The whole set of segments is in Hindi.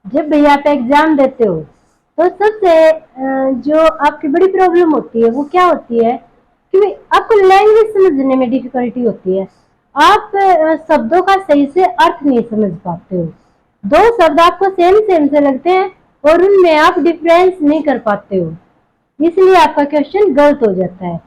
जब भी आप एग्जाम देते हो तो सबसे जो आपकी बड़ी प्रॉब्लम होती है वो क्या होती है कि आपको लैंग्वेज समझने में डिफिकल्टी होती है। आप शब्दों का सही से अर्थ नहीं समझ पाते हो। दो शब्द आपको सेम सेम से लगते हैं और उनमें आप डिफरेंस नहीं कर पाते हो, इसलिए आपका क्वेश्चन गलत हो जाता है।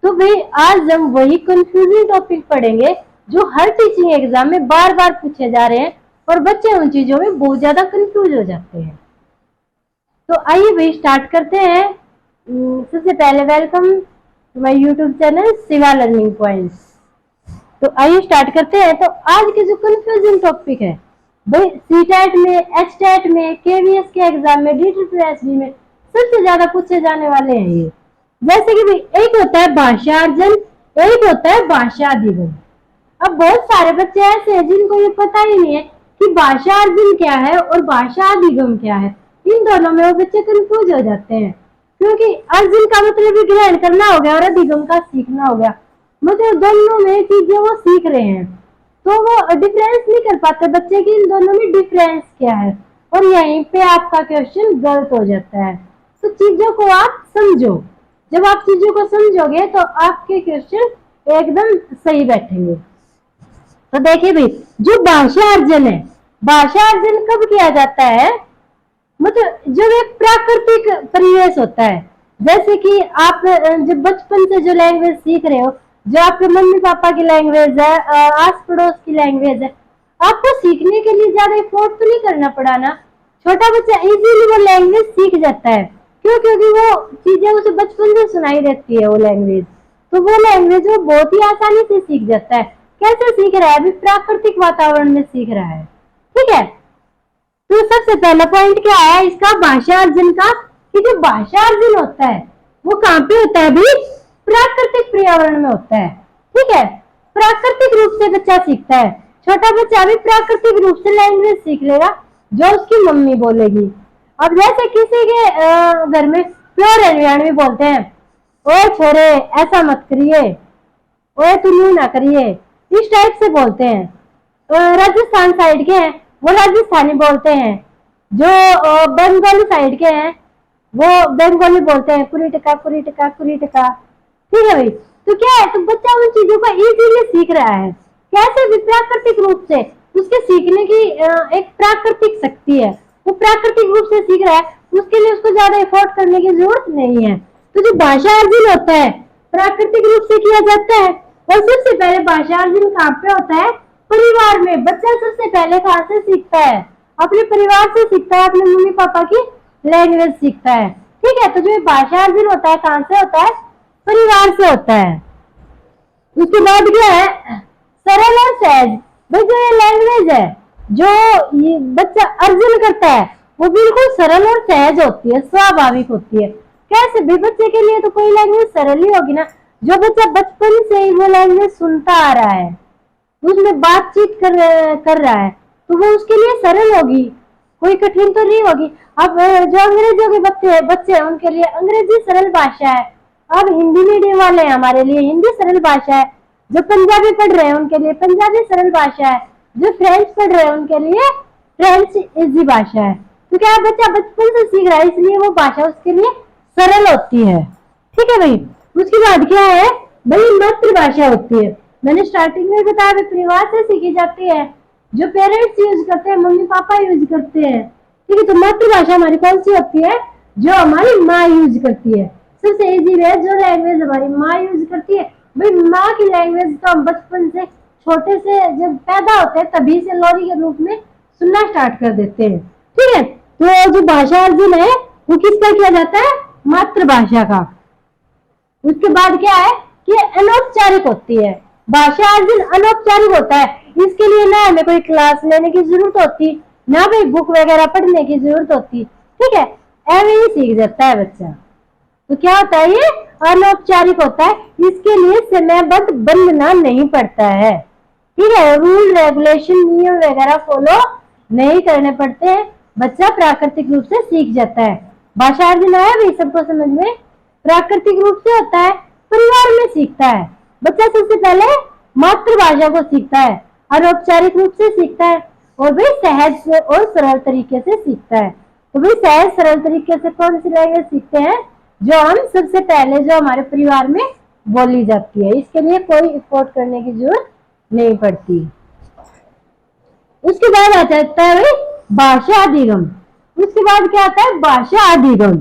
तो भाई आज हम वही कंफ्यूजिंग टॉपिक पढ़ेंगे जो हर टीचिंग एग्जाम में बार बार पूछे जा रहे हैं और बच्चे उन चीजों में बहुत ज्यादा कंफ्यूज हो जाते हैं। तो आइए भाई स्टार्ट करते हैं। सबसे पहले welcome to my YouTube channel Shiva learning points. तो आइए स्टार्ट करते हैं। तो आज के जो कंफ्यूजिंग टॉपिक है भाई सीटेट में, एचटेट में, केवीएस के एग्जाम में, डीटीपीएसबी में सबसे ज्यादा पूछे जाने वाले हैं ये। जैसे कि भाई एक होता है भाषा अर्जन, एक होता है भाषा अधिगम। अब बहुत सारे बच्चे ऐसे हैं जिनको ये पता ही नहीं है कि भाषा अर्जन क्या है और भाषा अधिगम क्या है। इन दोनों में वो बच्चे कंफ्यूज हो जाते हैं, क्योंकि अर्जन का मतलब भी ग्रहण करना हो गया और अधिगम का सीखना हो गया। मतलब दोनों में चीजें वो सीख रहे हैं, तो वो डिफरेंस नहीं कर पाते बच्चे की इन दोनों में डिफरेंस क्या है, और यहीं पे आपका क्वेश्चन गलत हो जाता है। तो चीजों को आप समझो। जब आप चीजों को समझोगे तो आपके क्वेश्चन एकदम सही बैठेंगे। तो देखिए भाई, जो भाषा अर्जन है, भाषा अर्जन कब किया जाता है? मतलब जब एक प्राकृतिक परिवेश होता है, जैसे कि आप जब बचपन से जो लैंग्वेज सीख रहे हो, जो आपके मम्मी पापा की लैंग्वेज है, आस पड़ोस की लैंग्वेज है, आपको सीखने के लिए ज्यादा एफर्ट तो नहीं करना पड़ा ना। छोटा बच्चा इजीली वो लैंग्वेज सीख जाता है। क्यों? क्योंकि वो चीजें उसे बचपन से सुनाई देती है वो लैंग्वेज, तो वो लैंग्वेज वो बहुत ही आसानी से सीख जाता है। कैसे सीख रहा है? अभी प्राकृतिक वातावरण में सीख रहा है। ठीक है, तो सबसे पहला पॉइंट क्या है इसका, भाषा अर्जन का, कि जो भाषा अर्जन होता है वो कहाँ पे होता है भाई? प्राकृतिक पर्यावरण में होता है। ठीक है, प्राकृतिक रूप से बच्चा सीखता है। छोटा बच्चा भी प्राकृतिक रूप से लैंग्वेज सीख लेगा जो उसकी मम्मी बोलेगी। अब जैसे किसी के घर में प्योर हरियाणवी बोलते हैं, ओ छोरे ऐसा मत करिए, ओए तुम यूं ना करिए, इस टाइप से बोलते हैं। राजस्थान साइड के हैं वो राजस्थानी बोलते हैं, जो बंगाली साइड के हैं वो बंगाली बोलते हैं, कुरी टका कुरी टका कुरी टका। ठीक है भाई, तो क्या है, तो बच्चा उन चीजों को इजीली सीख रहा है। कैसे भी? प्राकृतिक रूप से। उसके सीखने की एक प्राकृतिक शक्ति है, वो प्राकृतिक रूप से सीख रहा है, उसके लिए उसको ज्यादा एफर्ट करने की जरूरत नहीं है। तो जो भाषा अर्जन होता है प्राकृतिक रूप से किया जाता है। और सबसे पहले भाषा अर्जन कहाँ पे होता है? परिवार में। बच्चा सबसे पहले कहाँ से सीखता है? अपने परिवार से सीखता है, अपने मम्मी पापा की लैंग्वेज सीखता है। ठीक है, तो जो भाषा अर्जन होता है कहाँ से होता है? परिवार से होता है। उसके बाद क्या है? सरल और सहज। भाई जो ये लैंग्वेज है जो ये बच्चा अर्जन करता है वो बिल्कुल सरल और सहज होती है, स्वाभाविक होती है। कैसे भी? बच्चे के लिए तो कोई लैंग्वेज सरल ही होगी ना। जो बच्चा बचपन से ही वो लैंग्वेज सुनता आ रहा है, उसमें बातचीत कर रहा है, तो वो उसके लिए सरल होगी, कोई कठिन तो नहीं होगी। अब जो अंग्रेजों के बच्चे हैं उनके लिए अंग्रेजी सरल भाषा है। अब हिंदी मीडियम वाले हैं, हमारे लिए हिंदी सरल भाषा है। जो पंजाबी पढ़ रहे हैं उनके लिए पंजाबी सरल भाषा है। जो फ्रेंच पढ़ रहे हैं उनके लिए फ्रेंच इजी भाषा है। तो क्या बच्चा बचपन से सीख रहा है, इसलिए वो भाषा उसके लिए सरल होती है। ठीक है भाई, उसके बाद क्या है भाई? मातृभाषा होती है। मैंने स्टार्टिंग में बताया परिवार से सीखी जाती है, जो पेरेंट्स यूज करते हैं, मम्मी पापा यूज करते हैं। ठीक है, तो मातृभाषा हमारी कौन सी होती है? जो हमारी माँ यूज करती है। सबसे इजी है जो लैंग्वेज हमारी माँ यूज करती है। भाई माँ की लैंग्वेज तो हम बचपन से, छोटे से जब पैदा होते हैं तभी से लोरी के रूप में सुनना स्टार्ट कर देते हैं। ठीक है, तो जो भाषा अर्जन है वो किसका किया जाता है? मातृभाषा का। उसके बाद क्या है कि अनौपचारिक होती है। भाषा अर्जन अनौपचारिक होता है। इसके लिए ना हमें कोई क्लास लेने की जरूरत होती, ना कोई बुक वगैरह पढ़ने की जरूरत होती। ठीक है, ऐसे ही सीख जाता है बच्चा। तो क्या होता है? ये अनौपचारिक होता है। इसके लिए समयबद्ध बनना नहीं पड़ता है। ठीक है, रूल रेगुलेशन नियम वगैरह फॉलो नहीं करने पड़ते हैं, बच्चा प्राकृतिक रूप से सीख जाता है। भाषा अर्जन आया भाई सबको समझ में? प्राकृतिक रूप से होता है, परिवार में सीखता है। बच्चा सबसे पहले मातृभाषा को सीखता है, अनौपचारिक रूप से सीखता है। और भाई सहज और सरल तरीके से सीखता है। तो भाई सहज सरल तरीके से कौन सी लैंग्वेज सीखते हैं? जो हम सबसे पहले जो हमारे परिवार में बोली जाती है, इसके लिए कोई एफर्ट करने की जरूरत नहीं पड़ती। उसके बाद आ जाता है भाई भाषा अधिगम। उसके बाद क्या आता है? भाषा अधिगम।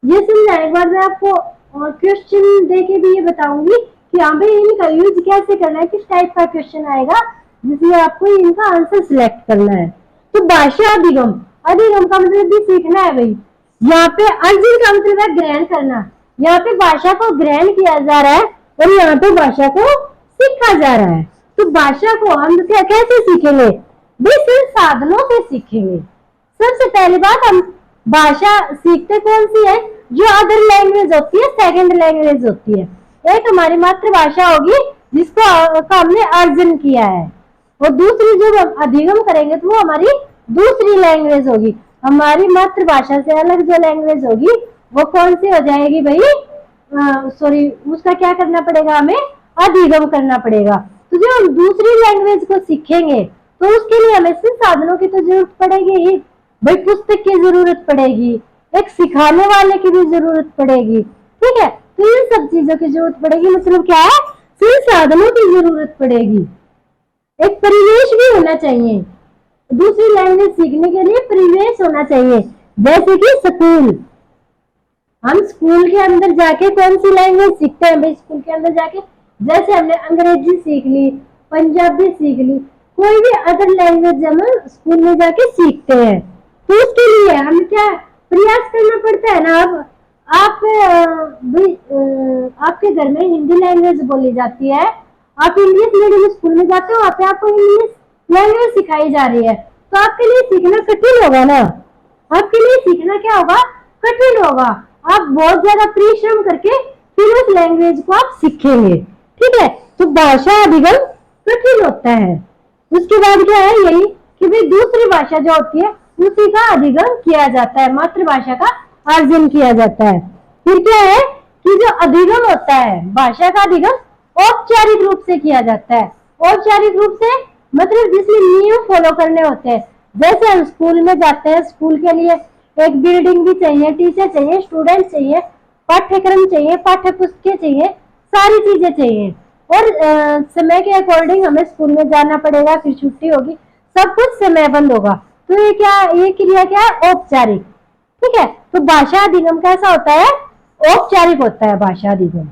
ये समझाने के बाद मैं आपको क्वेश्चन देके भी ये बताऊंगी कि हाँ भाई इनका यूज कैसे करना है, किस टाइप का क्वेश्चन आएगा जिसमें आपको इनका आंसर सिलेक्ट करना है। तो भाषा अधिगम, अधिगम का मतलब भी सीखना है भाई। यहाँ पे अर्जुन का मतलब है ग्रहण करना। यहाँ पे भाषा को ग्रहण किया जा रहा है और यहाँ पे भाषा को सीखा जा रहा है। तो भाषा को हम कैसे सीखेंगे? भाई संसाधनों से सीखेंगे। सबसे पहली बात, हम भाषा सीखते कौन सी है? जो अदर लैंग्वेज होती है, सेकंड लैंग्वेज होती है। एक हमारी मातृभाषा होगी जिसको हमने अर्जन किया है, और दूसरी जो हम अधिगम करेंगे तो वो हमारी दूसरी लैंग्वेज होगी। हमारी मातृभाषा से अलग जो लैंग्वेज होगी वो कौन सी हो जाएगी भाई? सॉरी, उसका क्या करना पड़ेगा? हमें अधिगम करना पड़ेगा। तो जो हम दूसरी लैंग्वेज को सीखेंगे तो उसके लिए हमें संसाधनों की तो जरूरत पड़ेगी ही भाई। पुस्तक की जरूरत पड़ेगी, एक सिखाने वाले की भी जरूरत पड़ेगी, ठीक है। तो इन सब चीजों की जरूरत पड़ेगी। मतलब क्या है? संसाधनों की जरूरत पड़ेगी। एक परिवेश भी होना चाहिए। दूसरी लैंग्वेज सीखने के लिए परिवेश होना चाहिए, जैसे कि स्कूल। हम स्कूल के अंदर जाके कौन सी लैंग्वेज सीखते हैं भाई? स्कूल के अंदर जाके जैसे हमने अंग्रेजी सीख ली, पंजाबी सीख ली, कोई भी अदर लैंग्वेज हम स्कूल में जाके सीखते हैं। तो उसके लिए हमें क्या प्रयास करना पड़ता है ना। अब आप आपके घर में हिंदी लैंग्वेज बोली जाती है, आप इंग्लिश मीडियम स्कूल में जाते हो, वहां पे आपको इंग्लिश लैंग्वेज सिखाई जा रही है, तो आपके लिए सीखना कठिन होगा ना। आपके लिए सीखना क्या होगा? कठिन होगा। आप बहुत ज्यादा परिश्रम करके फिर उस लैंग्वेज को आप सीखेंगे, ठीक है। तो भाषा अधिगम कठिन होता है। उसके बाद क्या है? यही कि भाई दूसरी भाषा जो होती है उसी का अधिगम किया जाता है, मातृभाषा का अर्जन किया जाता है। फिर क्या है कि जो अधिगम होता है, भाषा का अधिगम औपचारिक रूप से किया जाता है। औपचारिक रूप से मतलब जिसमें नियम फॉलो करने होते हैं। जैसे हम स्कूल में जाते हैं, स्कूल के लिए एक बिल्डिंग भी चाहिए, टीचर चाहिए, स्टूडेंट चाहिए, पाठ्यक्रम चाहिए, पाठ्य पुस्तकें चाहिए, सारी चीजें चाहिए। और समय के अकॉर्डिंग हमें स्कूल में जाना पड़ेगा, फिर छुट्टी होगी, सब कुछ समयबद्ध होगा। तो ये क्या, ये क्रिया क्या है? औपचारिक, ठीक है। तो भाषा अधिगम कैसा होता है? औपचारिक होता है भाषा अधिगम,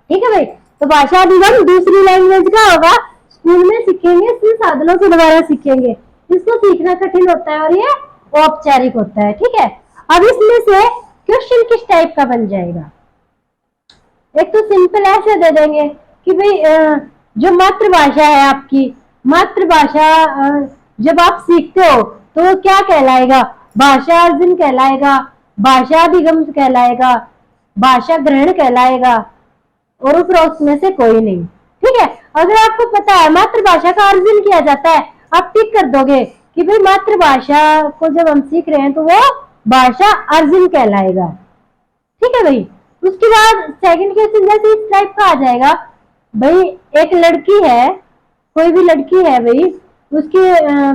ठीक है भाई। तो भाषा अधिगम दूसरी लैंग्वेज का होगा, स्कूल में सीखेंगे, संसाधनों के द्वारा सीखेंगे। इसको सीखना कठिन होता है और ये औपचारिक होता है, ठीक है। अब इसमें से क्वेश्चन किस टाइप का बन जाएगा? एक तो सिंपल ऐसे दे देंगे कि भाई जो मातृभाषा है आपकी, मातृभाषा जब आप सीखते हो तो वो क्या कहलाएगा? भाषा अर्जन कहलाएगा, भाषा अधिगम कहलाएगा, भाषा ग्रहण कहलाएगा, और उपरोक्त में से कोई नहीं, ठीक है। अगर आपको पता है मातृभाषा का अर्जन किया जाता है, आप टिक कर दोगे कि भाई मातृभाषा को जब हम सीख रहे हैं तो वो भाषा अर्जन कहलाएगा, ठीक है भाई। उसके बाद सेकंड क्वेश्चन जैसे इस टाइप का आ जाएगा, भाई एक लड़की है, कोई भी लड़की है भाई, उसके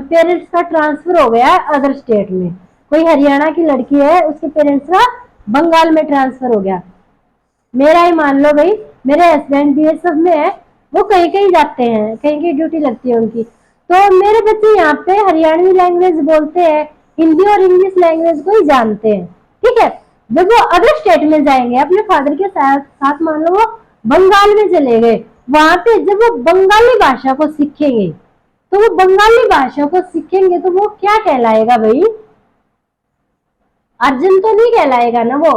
पेरेंट्स का ट्रांसफर हो गया अदर स्टेट में। कोई हरियाणा की लड़की है, उसके पेरेंट्स का बंगाल में ट्रांसफर हो गया। मेरा ही मान लो भाई, मेरे हस्बैंड बीएसएफ में है, वो कहीं कहीं जाते हैं, कहीं कहीं ड्यूटी लगती है उनकी, तो मेरे बच्चे यहाँ पे हरियाणवी लैंग्वेज बोलते हैं, हिंदी और इंग्लिश लैंग्वेज को ही जानते हैं, ठीक है। जब वो अदर स्टेट में जाएंगे अपने फादर के साथ मान लो वो बंगाल में चले गए, वहां पे जब वो बंगाली भाषा को सीखेंगे तो वो बंगाली भाषा को सीखेंगे तो वो क्या कहलाएगा भाई? अर्जन तो नहीं कहलाएगा ना वो।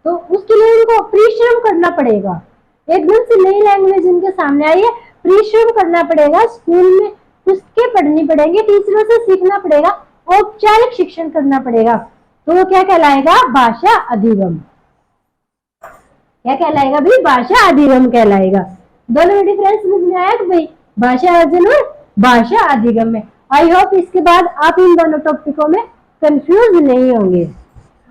तो उसके लिए उनको परिश्रम करना पड़ेगा। एकदम से नई लैंग्वेज उनके सामने आई है, परिश्रम करना पड़ेगा, स्कूल में पुस्तकें पढ़नी पड़ेगी, टीचरों से सीखना पड़ेगा, औपचारिक शिक्षण करना पड़ेगा। तो वो क्या कहलाएगा? भाषा अधिगम। क्या कहलाएगा भाई? भाषा अधिगम कहलाएगा। दोनों में डिफरेंस समझ में आया कि भाई भाषा अर्जन और भाषा अधिगम में। आई होप इसके बाद आप इन दोनों टॉपिकों में कंफ्यूज नहीं होंगे।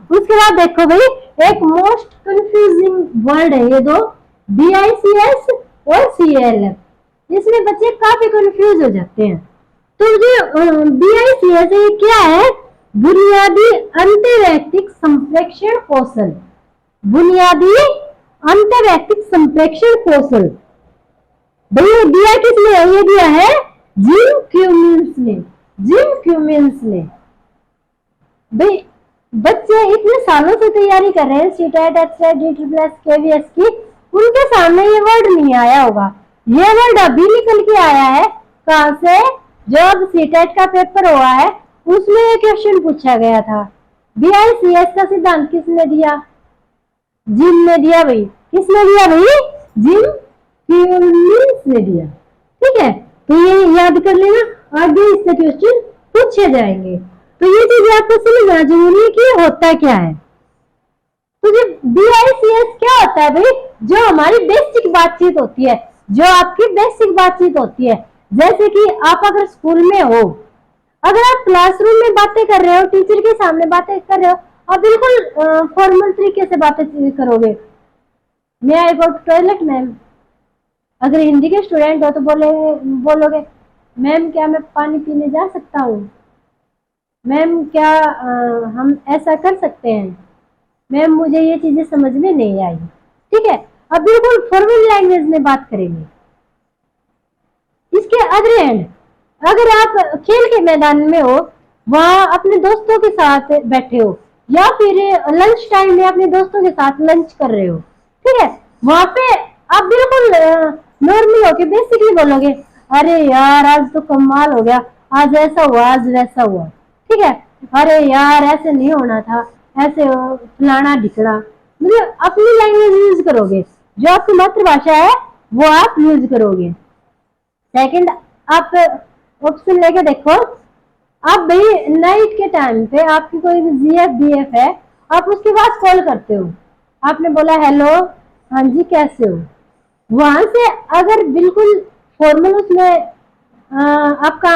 उसके बाद देखो भाई, एक मोस्ट कंफ्यूजिंग वर्ड है ये दो, BICS और CLF। इसमें बच्चे काफी कंफ्यूज हो जाते हैं। तो जो BICS ये क्या है? बुनियादी अंतर्वैयक्तिक संप्रेक्षण कौशल। बुनियादी अंतर्वैयक्तिक संप्रेक्षण कौशल भैया दिया किसने? ये दिया है जिम क्यूमिंस ने। जिम क्यूमिंस ने। भाई बच्चे इतने सालों से तैयारी कर रहे हैं सीटेट, एचटेट, DSSS, KVS की, उनके सामने ये वर्ड नहीं आया होगा। ये वर्ड अभी निकल के आया है। कहां से? जब सीटेट का पेपर हुआ है उसमें ये क्वेश्चन पूछा गया था। BICS का सिद्धांत किसने दिया? जिम ने दिया भाई। किसने दिया भाई? जिम क्यूमिंस ने दिया। ठीक है, तो ये याद कर लेना, आगे इससे क्वेश्चन पूछे जाएंगे। तो ये चीज आपको समझना जरूरी है कि होता क्या है। तो जब BICS क्या होता है भाई? जो हमारी बेसिक बातचीत होती है, जो आपकी बेसिक बातचीत होती है, जैसे कि आप अगर स्कूल में हो, अगर आप क्लासरूम में बातें कर रहे हो, टीचर के सामने बातें कर रहे हो, आप बिल्कुल फॉर्मल तरीके से बातें करोगे। मे आई गो टू टॉयलेट मैम। अगर हिंदी के स्टूडेंट हो तो बोलोगे मैम क्या मैं पानी पीने जा सकता हूँ? मैम क्या हम ऐसा कर सकते हैं? मैम मुझे ये चीजें समझ में नहीं आई। ठीक है, अब बिल्कुल फॉर्मल लैंग्वेज में बात करेंगे। इसके अदर एंड अगर आप खेल के मैदान में हो, वहां अपने दोस्तों के साथ बैठे हो, या फिर लंच टाइम में अपने दोस्तों के साथ लंच कर रहे हो, ठीक है, वहां पे आप बिल्कुल नॉर्मल होके बेसिकली बोलोगे अरे यार आज तो कमाल हो गया, आज ऐसा हुआ, आज वैसा हुआ। ठीक है, अरे यार ऐसे नहीं होना था, ऐसे फलाना ढिकड़ा, मतलब अपनी लैंग्वेज यूज करोगे, जो आपकी मातृभाषा है वो आप यूज करोगे। सेकंड, आप ऑप्शन लेके देखो, आप भाई नाइट के टाइम पे आपकी कोई GF BF है, आप उसके पास कॉल करते हो, आपने बोला हेलो, हाँ जी कैसे हो, वहां से अगर बिल्कुल फॉर्मल उसमें आपका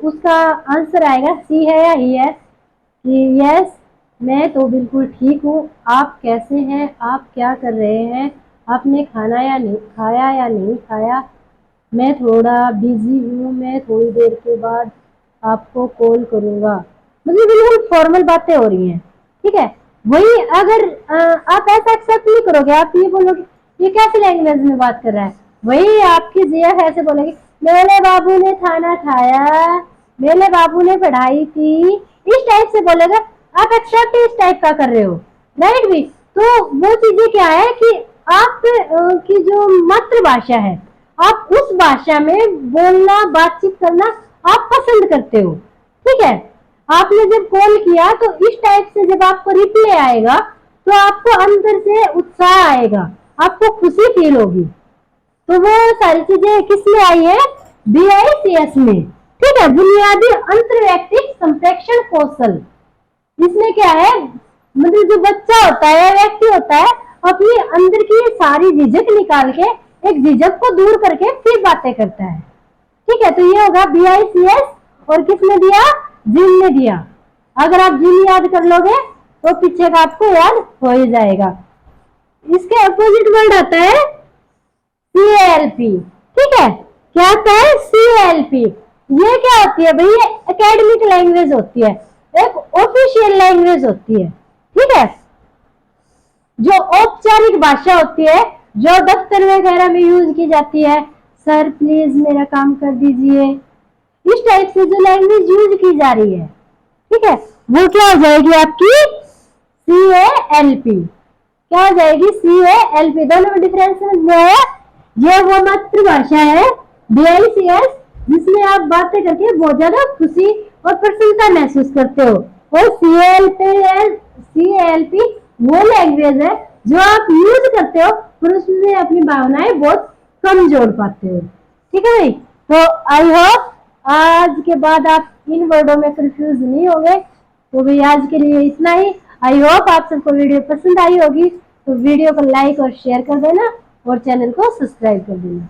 उसका आंसर आएगा सी है या ही है कि यस मैं तो बिल्कुल ठीक हूँ, आप कैसे हैं, आप क्या कर रहे हैं, आपने खाना या नहीं खाया या नहीं खाया, मैं थोड़ा बिजी हूँ, मैं थोड़ी देर के बाद आपको कॉल करूंगा। मतलब बिल्कुल फॉर्मल बातें हो रही हैं। ठीक है, वही अगर आप ऐसा एक्सेप्ट नहीं करोगे, आप ये बोलोगे ये कैसी लैंग्वेज में बात कर रहा है, वही आपकी GF ऐसे बोलेगी मेरे बाबू ने खाना खाया, मेरे बाबू ने पढ़ाई की, इस टाइप से बोलेगा, आप एक्सेप्ट इस टाइप का कर रहे हो, राइट भी। तो वो चीजें क्या है कि आप की जो मातृभाषा है, आप उस भाषा में बोलना बातचीत करना आप पसंद करते हो। ठीक है, आपने जब कॉल किया तो इस टाइप से जब आपको रिप्लाई आएगा तो आपको अंदर से उत्साह आएगा, आपको खुशी फील होगी। तो वो सारी चीजें किस में आई है? BICS में। ठीक है, बुनियादी अंतर्वैयक्तिक संप्रेक्षण कौशल। इसमें क्या है, मतलब जो बच्चा होता है, व्यक्ति होता है, अपनी अंदर की सारी झिझक निकाल के एक झिझक को दूर करके फिर बातें करता है। ठीक है, तो ये होगा BICS, और किसने दिया? जिम ने दिया। अगर आप जिम याद कर लोगे तो पीछे का आपको याद हो ही जाएगा। इसके अपोजिट वर्ड आता है CALP। ठीक है, क्या आता है? CALP। ये क्या होती है भाई? ये एकेडमिक लैंग्वेज होती है, एक ऑफिशियल लैंग्वेज होती है। ठीक है, जो औपचारिक भाषा होती है, जो दफ्तर वगैरह में यूज की जाती है, सर प्लीज मेरा काम कर दीजिए, इस टाइप से जो लैंग्वेज यूज की जा रही है, ठीक है, वो क्या हो जाएगी आपकी? CALP। क्या हो जाएगी? CALP। दोनों में डिफरेंस समझ में आया? ये वो मातृभाषा है BICS जिसमें आप बातें करके बहुत ज्यादा खुशी और प्रसन्नता महसूस करते हो, और CALP वो लैंग्वेज है जो आप यूज करते हो पर उसमें अपनी भावनाएं बहुत कम जोड़ पाते हो। ठीक है भाई, तो आई होप आज के बाद आप इन वर्डों में कंफ्यूज नहीं होंगे। तो भाई आज के लिए इतना ही। आई होप आप सबको वीडियो पसंद आई होगी, तो वीडियो को लाइक और शेयर कर देना और चैनल को सब्सक्राइब कर देना।